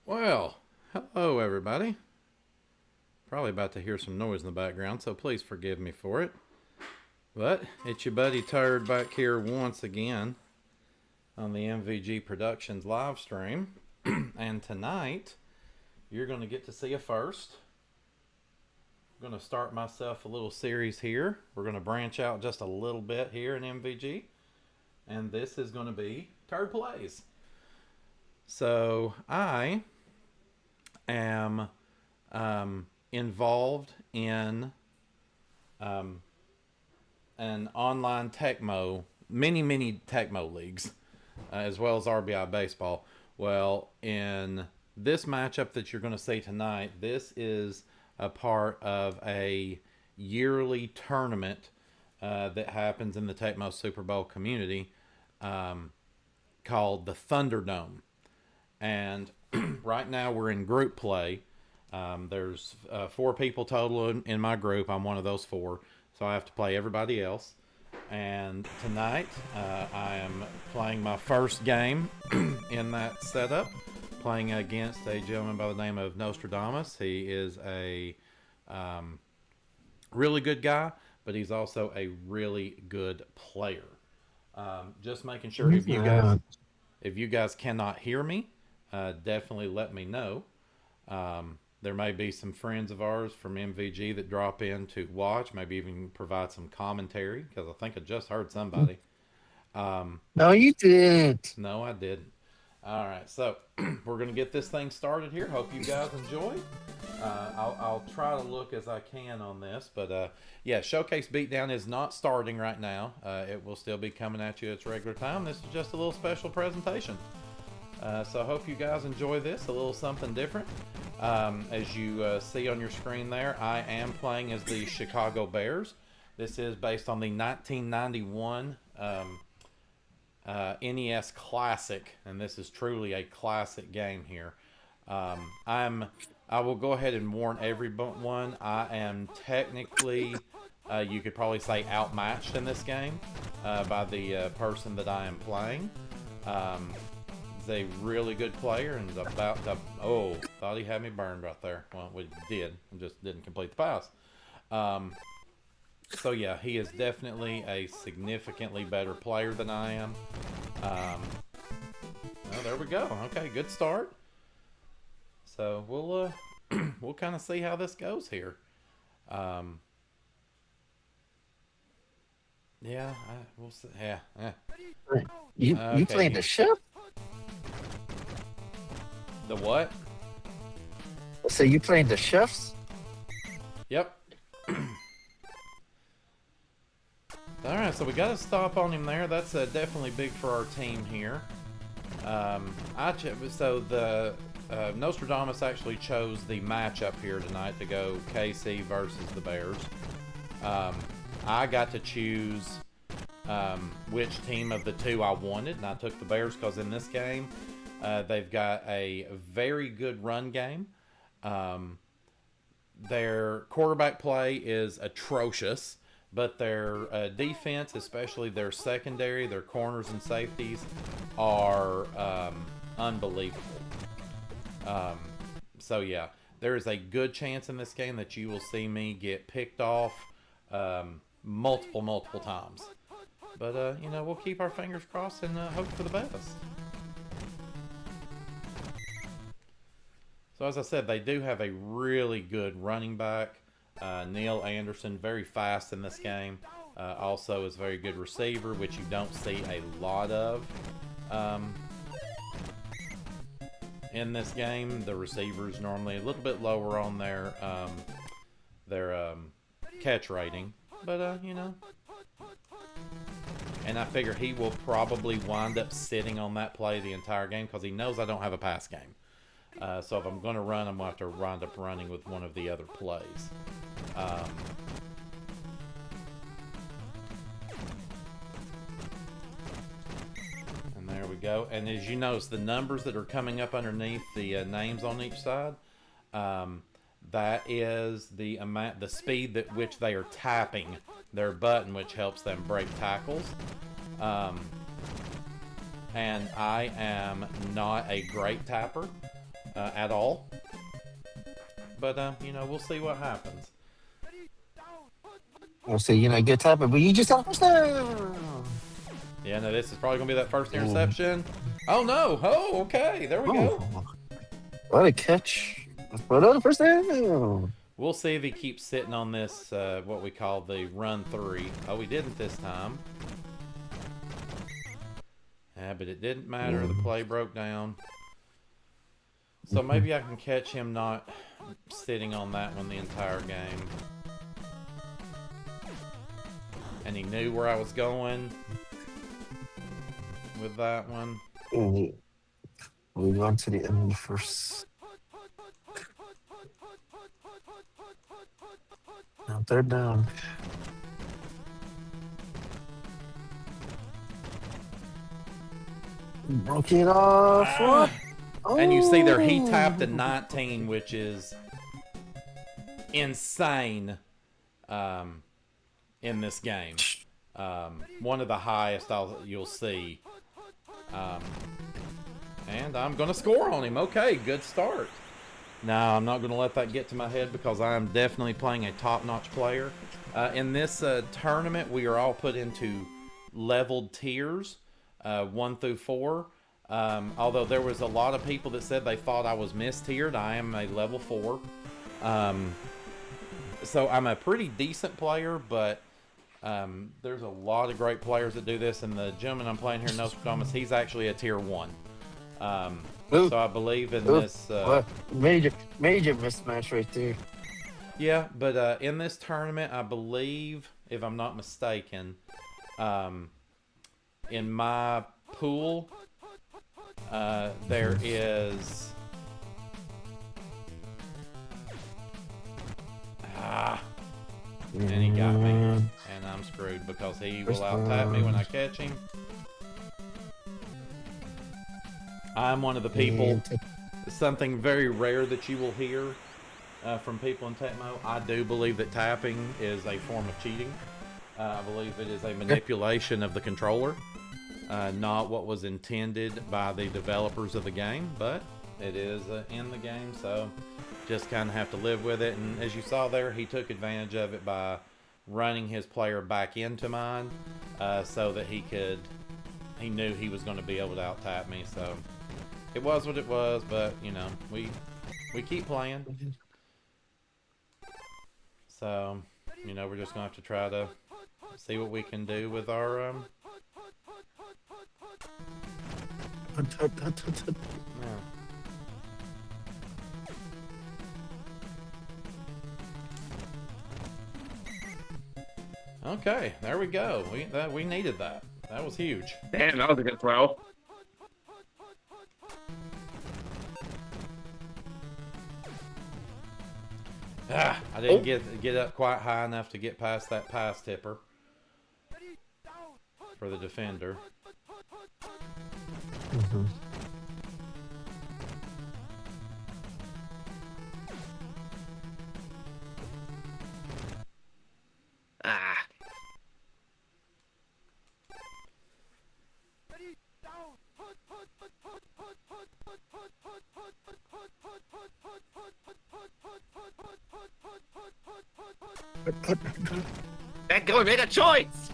Well, hello everybody. Probably about to hear some noise in the background, so please forgive me for it. But it's your buddy Turd back here once again on the MVG Productions live stream. And tonight, you're going to get to see a first. I'm going to start myself a little series here. We're going to branch out just a little bit here in MVG. And this is going to be Turd Plays. So I am involved in an online Tecmo, many Tecmo leagues, as well as RBI baseball. Well, in this matchup that you're going to see tonight, this is a part of a yearly tournament that happens in the Tecmo Super Bowl community called the Thunderdome. And right now we're in group play. There's 4 people total in my group. I'm one of those 4, so I have to play everybody else. And tonight I am playing my first game in that setup, playing against a gentleman by the name of Nostradamus. He is a really good guy, but he's also a really good player. Just making sure if you guys cannot hear me, definitely let me know. There may be some friends of ours from MVG that drop in to watch, maybe even provide some commentary, because I think I just heard somebody. No, you didn't. No, I didn't. All right, so we're going to get this thing started here. Hope you guys enjoy. I'll try to look as I can on this, but yeah, Showcase Beatdown is not starting right now. It will still be coming at you at its regular time. This is just a little special presentation. So I hope you guys enjoy this, a little something different. As you see on your screen there, I am playing as the Chicago Bears. This is based on the 1991 NES Classic, and this is truly a classic game here. I will go ahead and warn everyone, I am technically, you could probably say, outmatched in this game by the person that I am playing. A really good player and is about to, thought he had me burned right there. Well, we did, just didn't complete the pass. So yeah, he is definitely a significantly better player than I am. Well, there we go. Okay, good start. So we'll we'll kind of see how this goes here. Yeah, we'll see. Yeah. You playing the chef? The what? So you playing the chefs? Yep. Alright, so we got to stop on him there. That's definitely big for our team here. So the Nostradamus actually chose the matchup here tonight to go KC versus the Bears. I got to choose which team of the 2 I wanted, and I took the Bears because in this game, they've got a very good run game. Their quarterback play is atrocious, but their defense, especially their secondary, their corners and safeties, are unbelievable. So yeah, there is a good chance in this game that you will see me get picked off multiple times. But, you know, we'll keep our fingers crossed and hope for the best. So as I said, they do have a really good running back, Neil Anderson, very fast in this game. Also is a very good receiver, which you don't see a lot of in this game. The receivers normally a little bit lower on their catch rating, but you know. And I figure he will probably wind up sitting on that play the entire game because he knows I don't have a pass game. So if I'm going to run, I'm going to have to wind up running with one of the other plays. And there we go. And as you notice, the numbers that are coming up underneath the names on each side, that is the amount, the speed at which they are tapping their button, which helps them break tackles. And I am not a great tapper. at all. But, you know, we'll see what happens. We'll see, you know, good time, but you just got first down. Yeah, no, this is probably going to be that first interception. Oh, no. Oh, okay. There we go. What a catch. What on the first down? We'll see if he keeps sitting on this, what we call the run 3. Oh, he didn't this time. Yeah, but it didn't matter. The play broke down. So maybe I can catch him not sitting on that one the entire game. And he knew where I was going with that one. Moving on to the end of the first. Now third down. Broke it off. And you see there, he tapped a 19, which is insane in this game. One of the highest you'll see. And I'm going to score on him. Okay, good start. Now, I'm not going to let that get to my head because I am definitely playing a top-notch player. In this tournament, we are all put into leveled tiers, 1 through 4. Although there was a lot of people that said they thought I was mistiered. I am a level 4. So I'm a pretty decent player, but there's a lot of great players that do this. And the gentleman I'm playing here, Nostradamus, he's actually a tier 1. So I believe in this. Major mismatch right there. Yeah, but in this tournament, I believe, if I'm not mistaken, in my pool, there is... And he got me. And I'm screwed because he will out-tap me when I catch him. I'm one of the people, something very rare that you will hear from people in Tecmo. I do believe that tapping is a form of cheating. I believe it is a manipulation of the controller, not what was intended by the developers of the game, but it is in the game, so just kind of have to live with it. And as you saw there, he took advantage of it by running his player back into mine so that he knew he was going to be able to out-tap me, so... It was what it was, but, you know, we keep playing. So, you know, we're just going to have to try to see what we can do with our, Okay, there we go. We needed that. That was huge. Damn, that was a good throw. I didn't get up quite high enough to get past that pass tipper for the defender. That guy made a choice.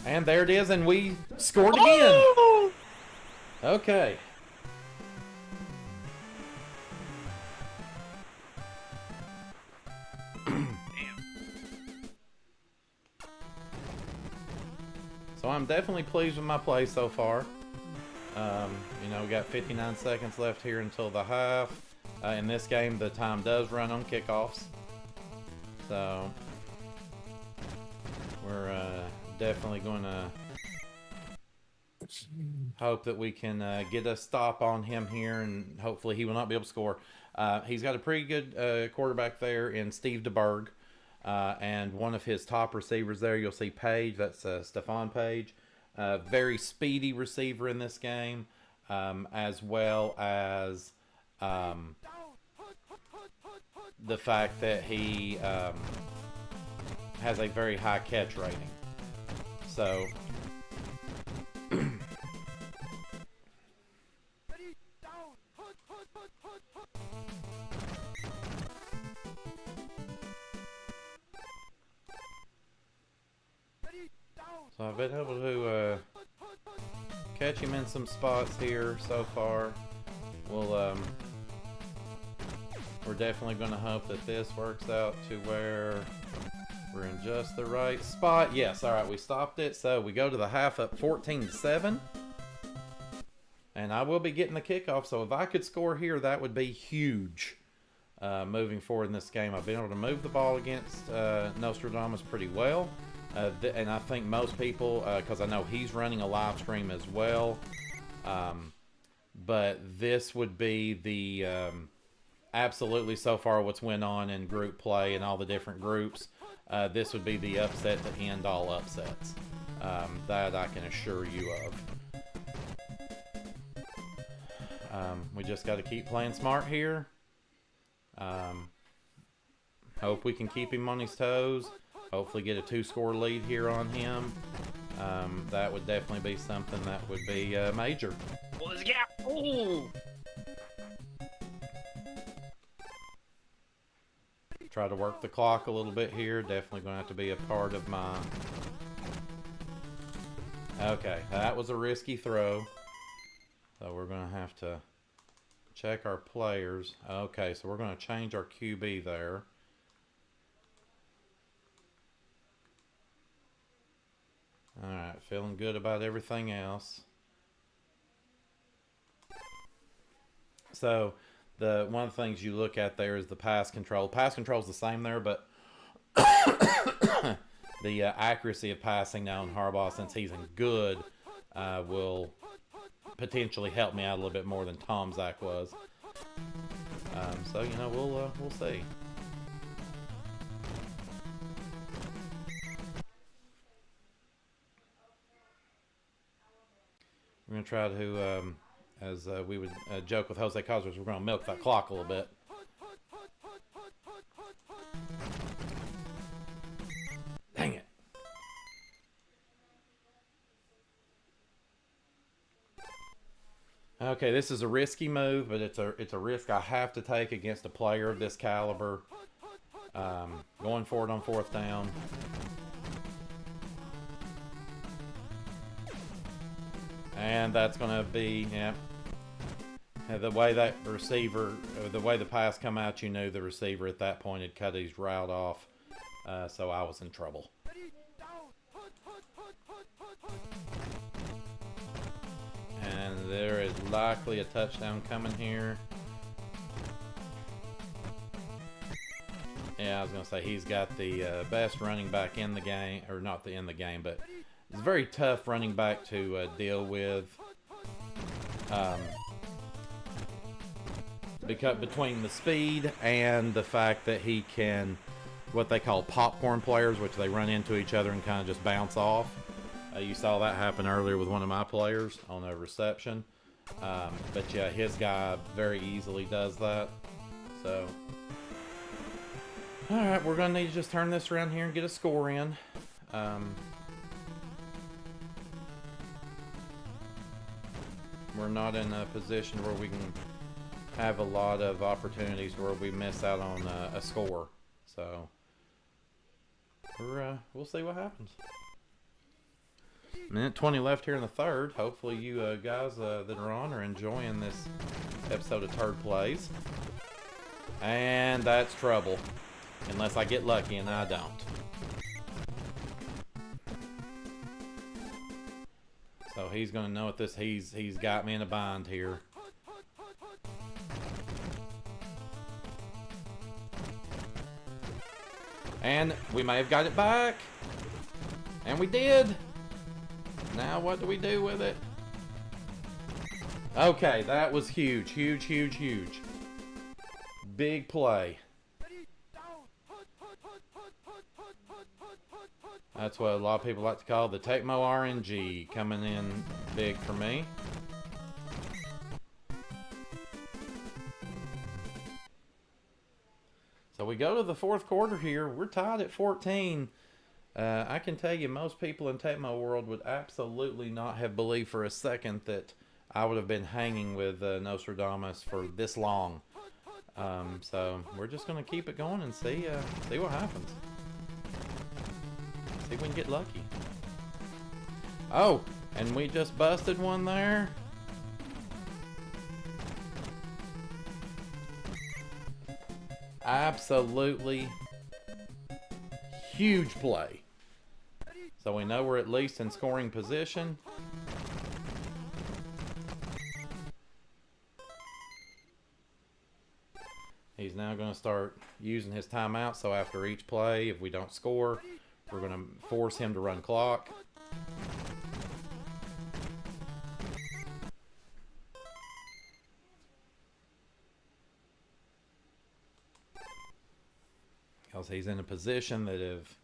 And there it is, and we scored again. Okay. So I'm definitely pleased with my play so far. You know, we got 59 seconds left here until the half. In this game, the time does run on kickoffs. So we're definitely going to hope that we can get a stop on him here, and hopefully he will not be able to score. He's got a pretty good quarterback there in Steve DeBerg, and one of his top receivers there, you'll see Page. That's Stefan Page. Very speedy receiver in this game, as well as the fact that he has a very high catch rating. So So I've been able to catch him in some spots here so far. We're definitely going to hope that this works out to where we're in just the right spot. Yes, all right, we stopped it. So we go to the half up 14-7. And I will be getting the kickoff. So if I could score here, that would be huge moving forward in this game. I've been able to move the ball against Nostradamus pretty well. And I think most people, because I know he's running a live stream as well. But this would be the absolutely so far what's went on in group play and all the different groups. This would be the upset to end all upsets. That I can assure you of. We just got to keep playing smart here. Hope we can keep him on his toes. Hopefully get a 2-score lead here on him. That would definitely be something that would be major. What is the gap? Ooh! Try to work the clock a little bit here. Definitely going to have to be a part of my... Okay, that was a risky throw. So we're going to have to check our players. Okay, so we're going to change our QB there. Alright, feeling good about everything else. So, one of the things you look at there is the pass control. Pass control is the same there, but the accuracy of passing now on Harbaugh, since he's in good, will potentially help me out a little bit more than Tom Zach was. So, you know, we'll see. We're going to try to, as we would joke with Jose Cosmos, we're going to milk that clock a little bit. Dang it. Okay, this is a risky move, but it's a risk I have to take against a player of this caliber. Going for it on 4th down. And that's going to be, yeah. The way that receiver, the way the pass come out, you knew the receiver at that point had cut his route off. So I was in trouble. And there is likely a touchdown coming here. Yeah, I was going to say he's got the best running back in the game, or not in the game, but it's a very tough running back to deal with. Because between the speed and the fact that he can, what they call popcorn players, which they run into each other and kind of just bounce off. You saw that happen earlier with one of my players on a reception. But yeah, his guy very easily does that. So, alright, we're going to need to just turn this around here and get a score in. We're not in a position where we can have a lot of opportunities where we miss out on a score. So, we'll see what happens. Minute 20 left here in the third. Hopefully you guys that are on are enjoying this episode of Turd Plays. And that's trouble. Unless I get lucky, and I don't. So he's going to know what this... He's got me in a bind here. And we may have got it back. And we did. Now what do we do with it? Okay, that was huge. Huge, huge, huge. Big play. That's what a lot of people like to call the Tecmo RNG, coming in big for me. So we go to the fourth quarter here. We're tied at 14. I can tell you most people in Tecmo world would absolutely not have believed for a second that I would have been hanging with Nostradamus for this long. So we're just going to keep it going and see what happens. See if we can get lucky. Oh, and we just busted one there. Absolutely huge play. So we know we're at least in scoring position. He's now going to start using his timeout. So after each play, if we don't score, we're going to force him to run clock. Because he's in a position that if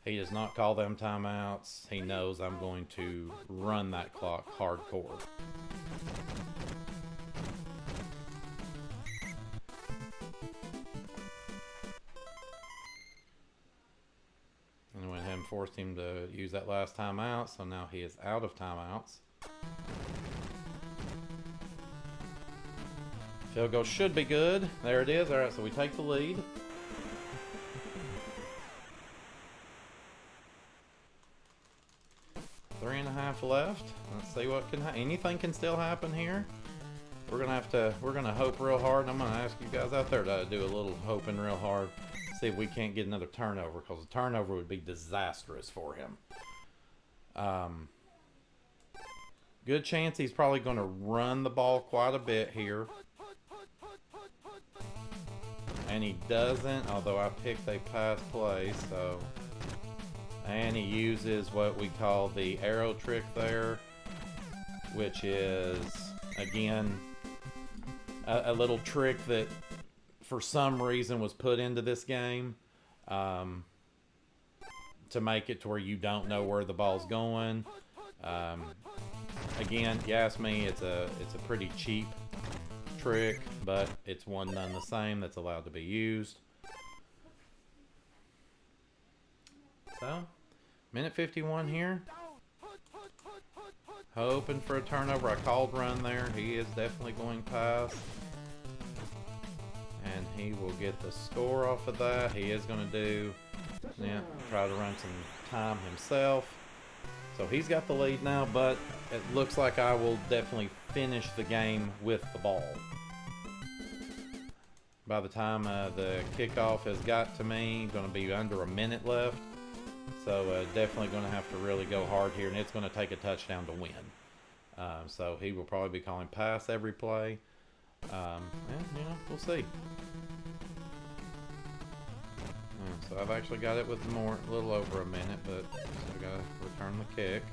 he does not call them timeouts, he knows I'm going to run that clock hardcore. And I went ahead and forced him to use that last timeout, so now he is out of timeouts. Field goal should be good. There it is. All right, so we take the lead. Three and a half left. Let's see what can anything can still happen here. We're gonna hope real hard, and I'm gonna ask you guys out there to do a little hoping real hard. See if we can't get another turnover, because a turnover would be disastrous for him. Good chance he's probably gonna run the ball quite a bit here. And he doesn't, although I picked a pass play, so. And he uses what we call the arrow trick there, which is, again, a little trick that for some reason was put into this game to make it to where you don't know where the ball's going. Again, you ask me, it's a pretty cheap trick, but it's one none the same that's allowed to be used. So, minute 51 here. Hoping for a turnover. I called run there. He is definitely going past. And he will get the score off of that. He is going to do, try to run some time himself. So he's got the lead now, but it looks like I will definitely finish the game with the ball. By the time the kickoff has got to me, going to be under a minute left. So definitely going to have to really go hard here, and it's going to take a touchdown to win. So he will probably be calling pass every play. And, we'll see. So I've actually got it with a little over a minute, but I've got to return the kick.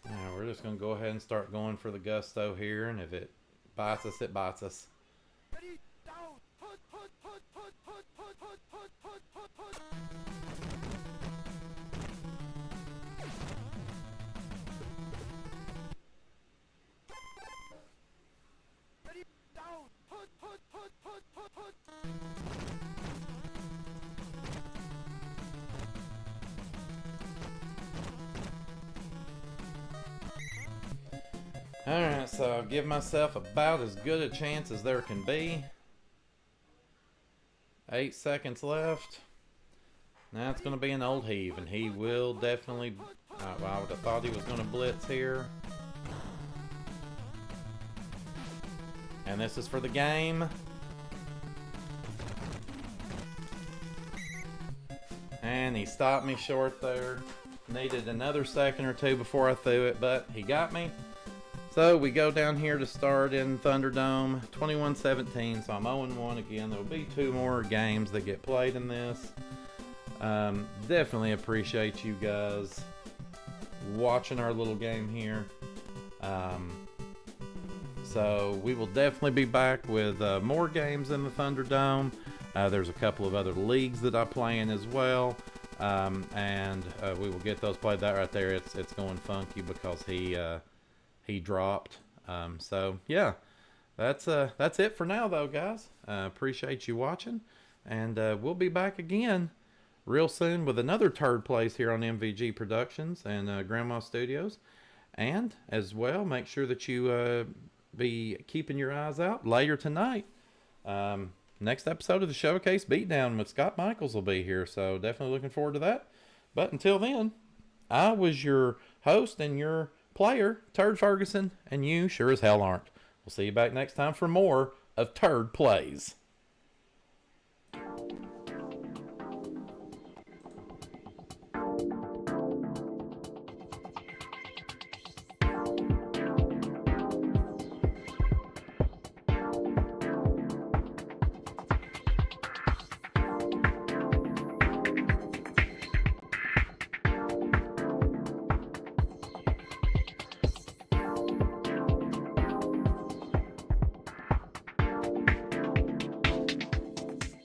Now we're just going to go ahead and start going for the gusto here, and if it bites us, it bites us. Alright, so I'll give myself about as good a chance as there can be. 8 seconds left. Now it's going to be an old heave, and he will definitely... I would have thought he was going to blitz here. And this is for the game. And he stopped me short there. Needed another second or two before I threw it, but he got me. So we go down here to start in Thunderdome, 21-17, so I'm 0-1 again. There'll be 2 more games that get played in this. Definitely appreciate you guys watching our little game here. So we will definitely be back with more games in the Thunderdome. There's a couple of other leagues that I play in as well. And we will get those played. That right there, it's going funky because he dropped. So yeah, that's it for now, though, guys. Appreciate you watching, and we'll be back again real soon with another Turd Plays here on MVG Productions and Grandma Studios. And as well, make sure that you be keeping your eyes out later tonight. Next episode of the Showcase Beatdown with Scott Michaels will be here, so definitely looking forward to that. But until then, I was your host and your player, Turd Ferguson, and you sure as hell aren't. We'll see you back next time for more of Turd Plays.